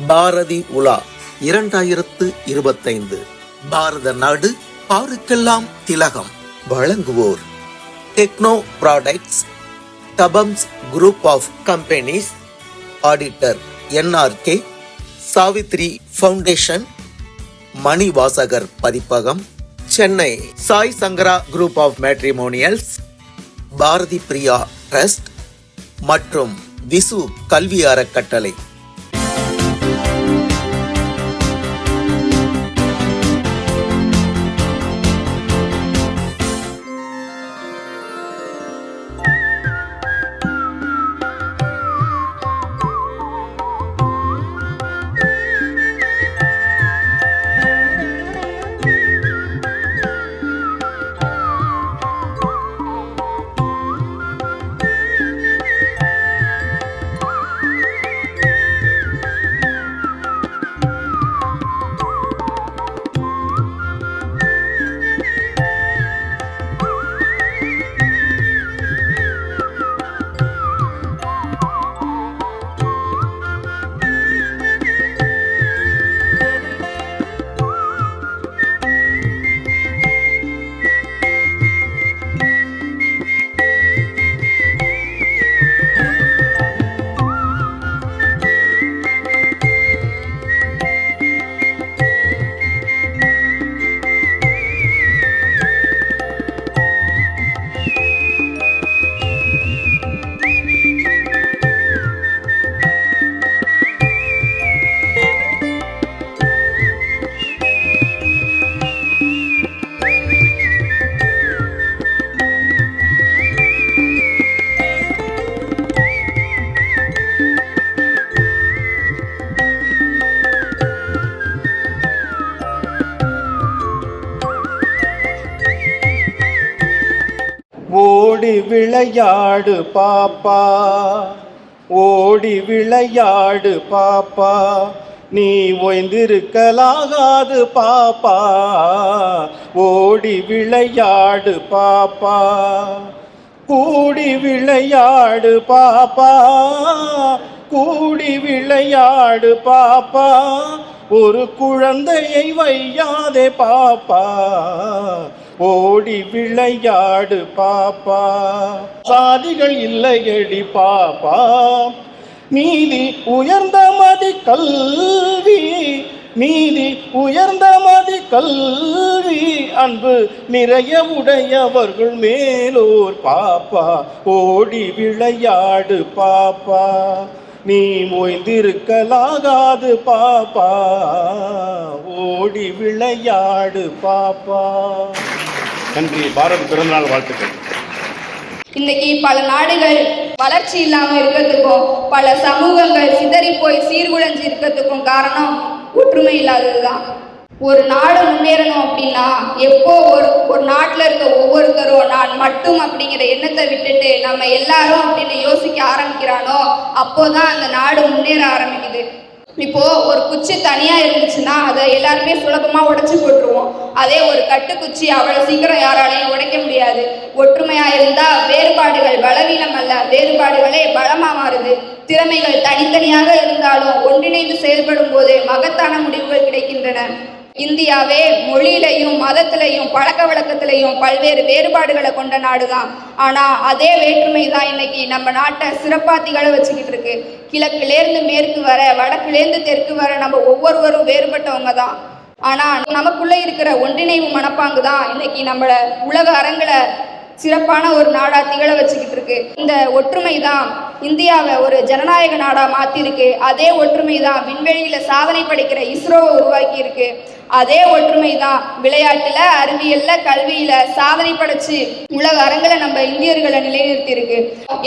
பாரதி உலா 2025 பாரத நாடு பாருக்கெல்லாம் திலகம். வழங்குவோர் டெக்னோ ப்ராடக்ட்ஸ், தபம்ஸ் group of companies, auditor NRK, Savitri foundation, Manivasagar Pathippagam, Chennai Sai Sankara group of matrimonials, Bharathi Priya trust மற்றும் விசு கல்வி அறக்கட்டளை. ஓடி விளையாடு பாப்பா, ஓடி விளையாடு பாப்பா, நீ ஓய்ந்திருக்கலாகாது பாப்பா, ஓடி விளையாடு பாப்பா, கூடி விளையாடு பாப்பா, கூடி விளையாடு பாப்பா, ஒரு குழந்தையை வையாதே பாப்பா, ஓடி விளையாடு பாப்பா. சாதிகள் இல்லையடி பாப்பா, நீதி உயர்ந்த மதி கல்வி, நீதி உயர்ந்த மதி கல்வி, அன்பு நிறைய உடையவர்கள் மேலோர் பாப்பா, ஓடி விளையாடு பாப்பா, நீ ஓய்ந்திருக்கலாகாது பாப்பா, ஓடி விளையாடு பாப்பா. நன்றி. பாரத பிறந்தநாள் வாழ்த்துக்கள். இன்னைக்கு பல நாடுகள் வளர்ச்சி இல்லாமல் இருக்கிறதுக்கும் பல சமூகங்கள் சிதறி போய் சீர்குலைஞ்சு இருக்கிறதுக்கும் காரணம் ஒற்றுமை இல்லாததுதான். ஒரு நாடு முன்னேறணும் அப்படின்னா எப்போ ஒரு நாட்டில் இருக்க ஒவ்வொருத்தரும் நான் மட்டும் அப்படிங்கிற எண்ணத்தை விட்டுட்டு நம்ம எல்லாரும் அப்படின்னு யோசிக்க ஆரம்பிக்கிறானோ அப்போதான் அந்த நாடு முன்னேற ஆரம்பிக்குது. இப்போ ஒரு குச்சி தனியா இருந்துச்சுன்னா அதை எல்லாருமே சுலபமா உடைச்சு போட்டுருவோம். அதே ஒரு கட்டுக்குச்சி அவ்வளவு சீக்கிரம் யாராலையும் உடைக்க முடியாது. ஒற்றுமையா இருந்தா வேறுபாடுகள் பலவீனம் அல்ல, வேறுபாடுகளே பலமா மாறுது. திறமைகள் தனித்தனியாக இருந்தாலும் ஒன்றிணைந்து செயல்படும் போது மகத்தான முடிவுகள் கிடைக்கின்றன. இந்தியாவே மொழியிலையும் மதத்திலையும் பழக்க வழக்கத்திலையும் பல்வேறு வேறுபாடுகளை கொண்ட நாடுதான். ஆனா அதே வேற்றுமை தான் இன்னைக்கு நம்ம நாட்டை சிறப்பா திகழ வச்சுக்கிட்டு இருக்கு. கிழக்குலேருந்து மேற்கு வர, வடக்குலேருந்து தெற்கு வர நம்ம ஒவ்வொருவரும் வேறுபட்டவங்க தான். ஆனா நமக்குள்ள இருக்கிற ஒன்றிணைவு மனப்பாங்கு தான் இன்னைக்கு நம்மள உலக அரங்கில சிறப்பான ஒரு நாடா திகழ வச்சுக்கிட்டு இருக்கு. இந்த ஒற்றுமை தான் இந்தியாவை ஒரு ஜனநாயக நாடா மாத்திருக்கு. அதே ஒற்றுமை தான் விண்வெளியில சாதனை படைக்கிற இஸ்ரோவை உருவாக்கி இருக்கு. அதே ஒற்றுமை தான் விளையாட்டுல, அறிவியல்ல, கல்வியில சாதனை படைச்சு உலக அரங்கில நம்ம இந்தியர்களை நிலைநிறுத்தி இருக்கு.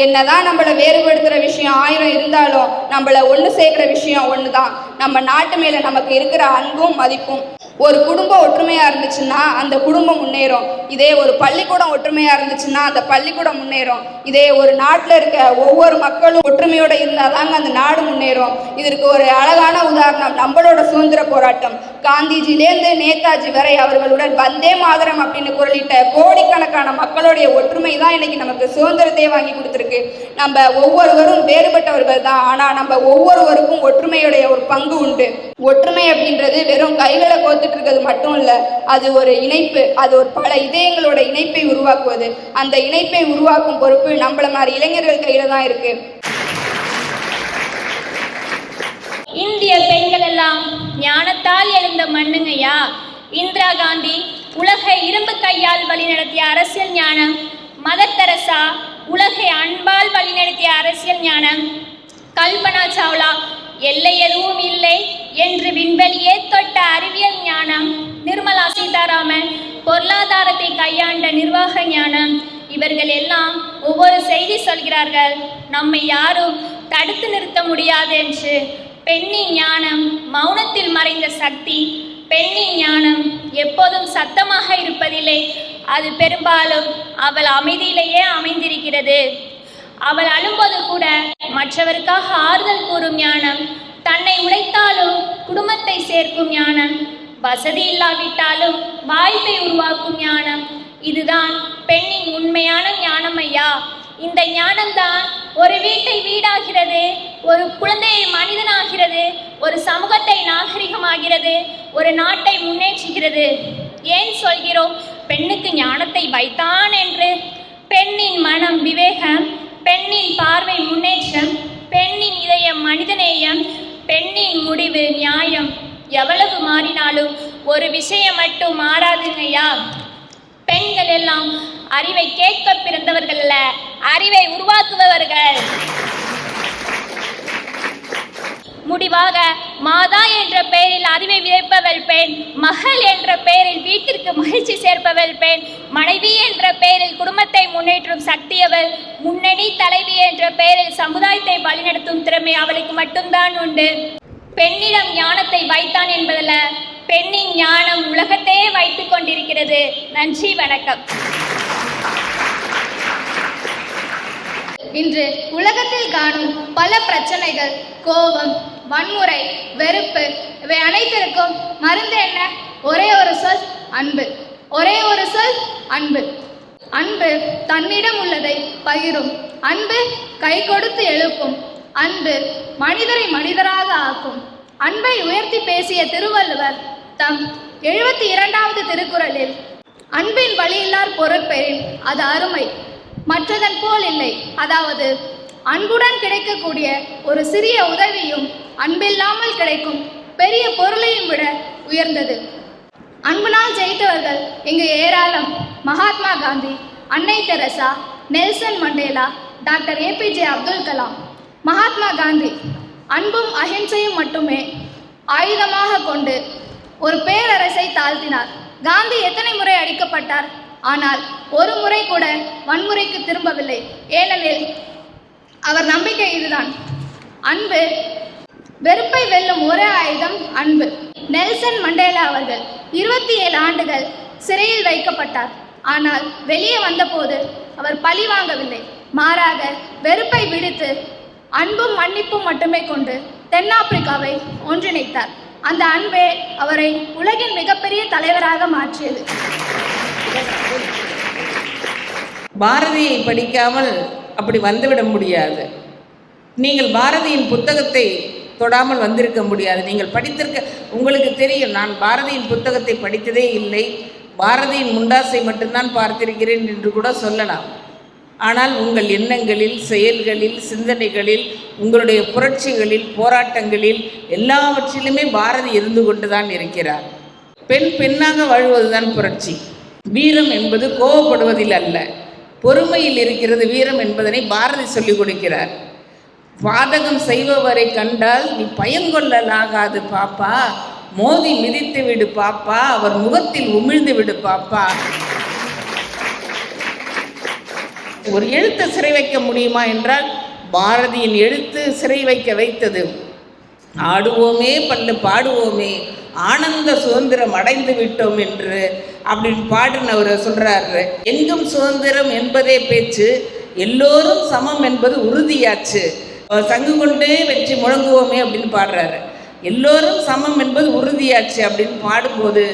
என்னதான் நம்மளை வேறுபடுத்துற விஷயம் 1000 இருந்தாலும் நம்மள ஒண்ணு சேர்க்கிற விஷயம் ஒண்ணுதான், நம்ம நாட்டு மேல நமக்கு இருக்கிற அன்பும் மதிப்பும். ஒரு குடும்பம் ஒற்றுமையா இருந்துச்சுன்னா அந்த குடும்பம் முன்னேறும். இதே ஒரு பள்ளிக்கூடம் ஒற்றுமையா இருந்துச்சுன்னா அந்த பள்ளிக்கூடம் முன்னேறும். இதே ஒரு நாட்டில் இருக்க ஒவ்வொரு மக்களும் ஒற்றுமையோட இருந்தாதாங்க அந்த நாடு முன்னேறும். இதற்கு ஒரு அழகான உதாரணம் நம்மளோட சுதந்திர போராட்டம். காந்திஜிலேருந்து நேதாஜி வரை அவர்களுடன் வந்தே மாதரம் அப்படின்னு குரலிட்ட கோடிக்கணக்கான மக்களுடைய ஒற்றுமை தான் இன்னைக்கு நமக்கு சுதந்திரத்தையே வாங்கி கொடுத்துருக்கு. நம்ம ஒவ்வொருவரும் வேறுபட்டவர்கள் தான், ஆனா நம்ம ஒவ்வொருவருக்கும் ஒற்றுமையுடைய ஒரு பங்கு பங்கு உண்டு. ஒற்றுமை அப்படின்றது வெறும் கைகளை கோத்துட்டு இருக்கிறது மட்டும் இல்லை, அது ஒரு இணைப்பு, அது ஒரு பல இதயங்களோட இணைப்பை உருவாக்குவது. அந்த இணைப்பை உருவாக்கும் பொறுப்பு நம்மள மாதிரி இளைஞர்கள் கையில தான் இருக்கு. இந்திய பெண்கள் எல்லாம் ஞானத்தால் எழுந்த மண்ணுங்கய்யா. இந்திரா காந்தி உலகை இரும்பு கையால் வழிநடத்திய அரசியல் ஞானம், மதர் தெரசா உலகை அன்பால் வழிநடத்திய அரசியல் ஞானம், கல்பனா சாவ்லா எல்லை எதுவும் இல்லை என்று விண்வெளியே தொட்ட அறிவியல் ஞானம், நிர்மலா சீதாராமன் பொருளாதாரத்தை கையாண்ட நிர்வாக ஞானம், இவர்கள் எல்லாம் ஒவ்வொரு செய்தி சொல்கிறார்கள், நம்மை யாரும் தடுத்து நிறுத்த முடியாது என்று. பெண்ணின் ஞானம் மௌனத்தில் மறைந்த சக்தி. பெண்ணின் ஞானம் எப்போதும் சத்தமாக இருப்பதில்லை, அது பெரும்பாலும் அவள் அமைதியிலேயே அமைந்திருக்கிறது. அவள் அழும்போது கூட மற்றவருக்காக ஆறுதல் கூறும் ஞானம், தன்னை உழைத்தாலும் குடும்பத்தை சேர்க்கும் ஞானம், வசதி இல்லாவிட்டாலும் வாய்ப்பை உருவாக்கும் ஞானம். இதுதான் பெண்ணின் உண்மையான ஞானம் ஐயா. இந்த ஞானம்தான் ஒரு வீட்டை வீடாகிறது, ஒரு குழந்தையை மனிதனாகிறது, ஒரு சமூகத்தை நாகரிகமாகிறது, ஒரு நாட்டை முன்னேற்றுகிறது. ஏன் சொல்கிறோம் பெண்ணுக்கு ஞானத்தை வைத்தான் என்று? பெண்ணின் மனம் விவேகம், பெண்ணின் பார்வை முன்னேற்றம், பெண்ணின் இதயம் மனிதநேயம், பெண்ணின் முடிவு நியாயம். எவ்வளவு மாறினாலும் ஒரு விஷயம் மட்டும் மாறாதுங்கய்யா, பெண்கள் எல்லாம் அறிவை கேட்க பிறந்தவர்கள் அல்ல, அறிவை உருவாக்குபவர்கள். முடிவாக மாதா என்ற பெயரில் அறிவை விதைப்பவள் பெண், மகள் என்ற பெயரில் வீட்டிற்கு மகிழ்ச்சி சேர்ப்பவள் பெண், மனைவி என்ற பெயரில் குடும்பத்தை முன்னேற்றும் சக்தியவள், முன்னணி தலைவி என்ற பெயரில் சமுதாயத்தை வழிநடத்தும் திறமை அவளுக்கு மட்டும்தான் உண்டு. பெண்ணிடம் ஞானத்தை வைத்தான் என்பதல்ல, பெண்ணின் ஞானம் உலகத்தையே வைத்துக் கொண்டிருக்கிறது. நன்றி, வணக்கம். இன்று உலகத்தில் காணும் பல பிரச்சனைகள், கோபம், வன்முறை, வெறுப்பு, இவை அனைத்திற்கும் மருந்து என்ன? ஒரே ஒரு சொல், அன்பு. ஒரே ஒரு சொல், அன்பு. அன்பு தன்னிடம் உள்ளதை பகிரும். அன்பு கை கொடுத்து எழுப்பும். அன்பு மனிதரை மனிதராக ஆக்கும். அன்பை உயர்த்தி பேசிய திருவள்ளுவர் தம் 72வது திருக்குறளில், அன்பின் வழியில்லார் பொருட்பெறின் அது அருமை மற்றதன் போல் இல்லை. அதாவது அன்புடன் கிடைக்கக்கூடிய ஒரு சிறிய உதவியும் அன்பில்லாமல் கிடைக்கும் பெரிய பொருளையும் விட உயர்ந்தது. அன்புனால் ஜெயித்தவர்கள் இங்கு ஏராளம். மகாத்மா காந்தி, அன்னை Teresa, Nelson Mandela, doctor APJ Abdul Kalam. Mahatma Gandhi அன்பும் அஹிம்சையும் மட்டுமே ஆயுதமாக கொண்டு ஒரு பேரரசை தாழ்த்தினார். காந்தி எத்தனை முறை அடிக்கப்பட்டார், ஆனால் ஒரு முறை கூட வன்முறைக்கு திரும்பவில்லை. ஏனெனில் அவர் நம்பிக்கை இதுதான், அன்பு வெறுப்பை வெல்லும் ஒரே ஆயுதம் அன்பு. நெல்சன் மண்டேலா அவர்கள் 27 ஆண்டுகள் சிறையில் வைக்கப்பட்டார். ஆனால் வெளியே வந்தபோது அவர் பழி வாங்கவில்லை, மாறாக வெறுப்பை விடுத்து அன்பும் மன்னிப்பும் மட்டுமே கொண்டு தென்னாப்பிரிக்காவை ஒன்றிணைத்தார். அந்த அன்பே அவரை உலகின் மிகப்பெரிய தலைவராக மாற்றியது. பாரதியை படிக்காமல் அப்படி வந்துவிட முடியாது. நீங்கள் பாரதியின் புத்தகத்தை தொடாமல் வந்திருக்க முடியாது. நீங்கள் படித்திருக்க, உங்களுக்கு தெரியும், நான் பாரதியின் புத்தகத்தை படித்ததே இல்லை, பாரதியின் முண்டாசை மட்டும்தான் பார்த்திருக்கிறேன் என்று கூட சொல்லலாம். ஆனால் உங்கள் எண்ணங்களில், செயல்களில், சிந்தனைகளில், உங்களுடைய புரட்சிகளில், போராட்டங்களில் எல்லாவற்றிலுமே பாரதி இருந்து கொண்டு தான் இருக்கிறார். பெண் பெண்ணாக வாழ்வதுதான் புரட்சி. வீரம் என்பது கோபப்படுவதில் அல்ல, பொறுமையில் இருக்கிறது வீரம் என்பதனை பாரதி சொல்லிக் கொடுக்கிறார். பாதகம் செய்பவரை கண்டால் நீ பயங்கொள்ளலாகாது பாப்பா, மோதி மிதித்து விடு பாப்பா, அவர் முகத்தில் உமிழ்ந்து விடு பாப்பா. ஒரு எழுத்தை சிறை வைக்க முடியுமா என்றால் பாரதியின் எழுத்து சிறை வைத்தது. ஆடுவோமே பல்லு பாடுவோமே ஆனந்த சுதந்திரம் அடைந்து விட்டோம் என்று அப்படின்னு பாடினவர் சொல்றாரு. எங்கும் சுதந்திரம் என்பதே பேச்சு, எல்லோரும் சமம் என்பது உறுதியாச்சு, சங்கு கொண்டே வெற்றி முழங்குவோமே அப்படின்னு பாடுறாரு. எல்லோரும் சமம் என்பது உறுதியாச்சு அப்படின்னு பாடும்போது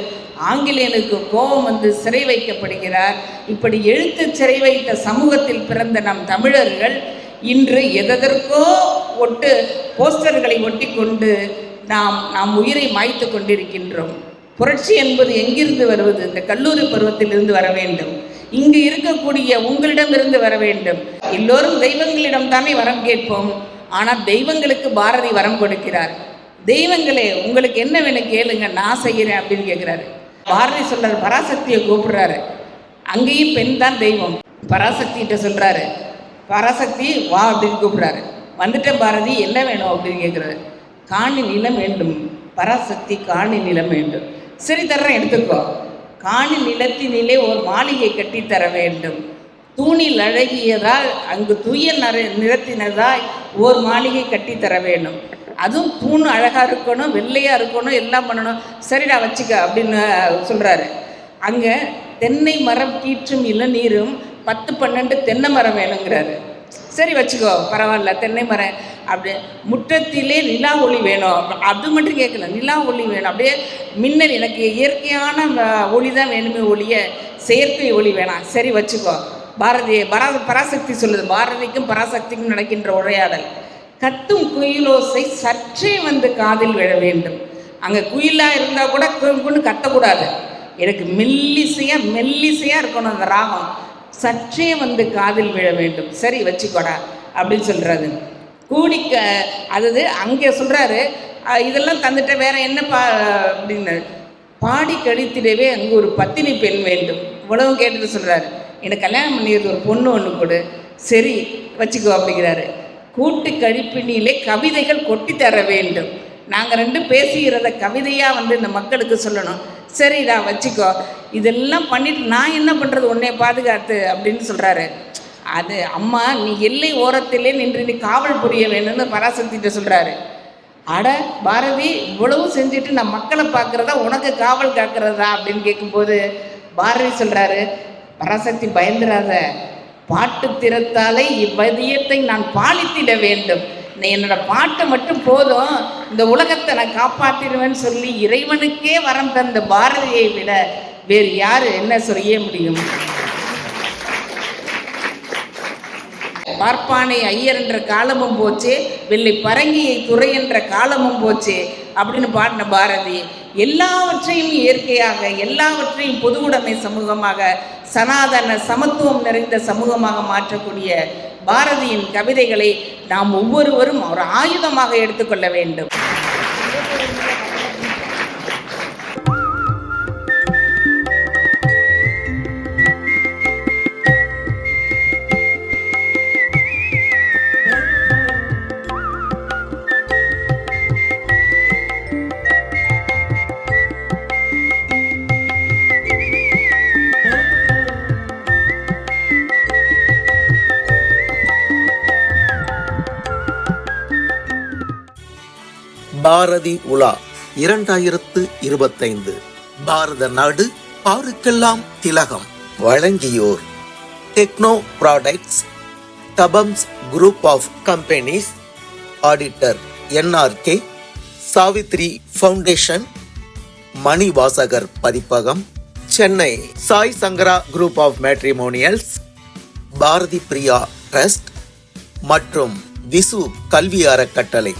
ஆங்கிலேயனுக்கு கோபம் வந்து சிறை வைக்கப்படுகிறார். இப்படி எழுத்து சிறை வைத்த சமூகத்தில் பிறந்த நம் தமிழர்கள் இன்று எதற்கோ போஸ்டர்களை ஒட்டி கொண்டு நாம் உயிரை மாய்த்து கொண்டிருக்கின்றோம். புரட்சி என்பது எங்கிருந்து வருவது? இந்த கல்லூரி பருவத்திலிருந்து வர வேண்டும். இங்கு இருக்கக்கூடிய உங்களிடமிருந்து வர வேண்டும். எல்லோரும் தெய்வங்களிடம் தானே வரம் கேட்போம். ஆனால் தெய்வங்களுக்கு பாரதி வரம் கொடுக்கிறார். தெய்வங்களே, உங்களுக்கு என்ன வேணும் கேளுங்க, நான் செய்கிறேன் அப்படின்னு கேட்குறாரு. பாரதி சொல்றாரு, பராசக்தியை கூப்பிடுறாரு. அங்கேயும் பெண் தான் தெய்வம். பராசக்திகிட்ட சொல்றாரு, பராசக்தி வா அப்படின்னு கூப்பிடுறாரு. வந்துட்டேன் பாரதி, என்ன வேணும் அப்படின்னு கேட்குறாரு. காணி நிலம் வேண்டும். பராசக்தி காணி நிலம் வேண்டும். சரி தர்றேன், எடுத்துக்கோ. காணி நிலத்தினிலே ஒரு மாளிகை கட்டி தர வேண்டும். தூணில் அழகியதால் அங்கு தூய நிறத்தினதாய் ஓர் மாளிகை கட்டி தர வேண்டும். அதுவும் தூண் அழகாக இருக்கணும், வெள்ளையாக இருக்கணும், எல்லாம் பண்ணணும். சரிடா வச்சுக்க அப்படின்னு சொல்கிறாரு. அங்கே தென்னை மரம் கீற்றும் இளநீரும் 10-12 தென்னை மரம் வேணுங்கிறாரு. சரி வச்சுக்கோ, பரவாயில்ல, தென்னை மரம். அப்படி முற்றத்திலே நிலா ஒளி வேணும். அது மட்டும் கேட்கல, நிலா ஒளி வேணும். அப்படியே மின்னல், எனக்கு இயற்கையான ஒளி தான் வேணுமே ஒளிய, செயற்கை ஒளி வேணாம். சரி வச்சுக்கோ. பராசக்தி சொல்லுது. பாரதிக்கும் பராசக்திக்கும் நடக்கின்ற உரையாடல். கத்தும் குயிலோசை சற்றே வந்து காதில் விழ வேண்டும். அங்கே குயிலாக இருந்தால் கூட குயின்னு கத்தக்கூடாது. எனக்கு மெல்லிசையாக இருக்கணும் அந்த ராகம். சற்றே வந்து காதில் விழ வேண்டும். சரி வச்சுக்கோடா அப்படின்னு சொல்கிறாரு. அதாவது அங்கே சொல்கிறாரு, இதெல்லாம் தந்துட்ட வேற என்ன அப்படின்னு பாடி கழித்திடவே அங்கே ஒரு பத்தினி பெண் வேண்டும். இவ்வளவு கேட்டுட்டு சொல்கிறாரு, எனக்கு கல்யாணம் பண்ணிடுறது ஒரு பொண்ணு ஒன்று கொடு. சரி வச்சுக்கோ அப்படிங்கிறாரு. கூட்டு கழிப்பினிலே கவிதைகள் கொட்டி தர வேண்டும். நாங்கள் 2 பேசுகிறத கவிதையாக இந்த மக்களுக்கு சொல்லணும். சரிடா வச்சுக்கோ. இதெல்லாம் பண்ணிட்டு நான் என்ன பண்ணுறது, உன்னை பாதுகாத்து அப்படின்னு சொல்கிறாரு. அது அம்மா, நீ எல்லை ஓரத்திலே நின்று நீ காவல் புரிய வேணும்னு பராசக்திகிட்ட சொல்கிறாரு. அட பாரதி, இவ்வளவு செஞ்சுட்டு நான் மக்களை பார்க்குறதா உனக்கு காவல் காக்கிறதா அப்படின்னு கேட்கும்போது பாரதி சொல்கிறாரு, பராசக்தி பயந்துராத, பாட்டு திறத்தாலே இவ்வதியத்தை நான் பாலித்திட வேண்டும். என்னோட பாட்டு மட்டும் போதும், இந்த உலகத்தை நான் காப்பாற்றிடுவேன்னு சொல்லி இறைவனுக்கே வரம் தந்த பாரதியை விட வேறு யார் என்ன செய்ய முடியும்? பார்ப்பானை ஐயர் என்ற காலமும் போச்சு, வெள்ளை பரங்கியை துறை என்ற காலமும் போச்சு அப்படின்னு பாடின பாரதி எல்லாவற்றையும் இயற்கையாக, எல்லாவற்றையும் பொது உடைமை சமூகமாக, சனாதன சமத்துவம் நிறைந்த சமூகமாக மாற்றக்கூடிய பாரதியின் கவிதைகளை நாம் ஒவ்வொருவரும் ஒரு ஆயுதமாக எடுத்துக்கொள்ள வேண்டும். பாரதி உலா 2025 பாரத நாடு பாருக்கெல்லாம் திலகம். வழங்கியோர் டெக்னோ ப்ராடக்ட்ஸ், தபம்ஸ் group of companies, auditor NRK, Savitri foundation, Manivasagar Pathippagam, Chennai Sai Sankara group of matrimonials, Bharathi Priya trust மற்றும் விசு கல்வி அறக்கட்டளை.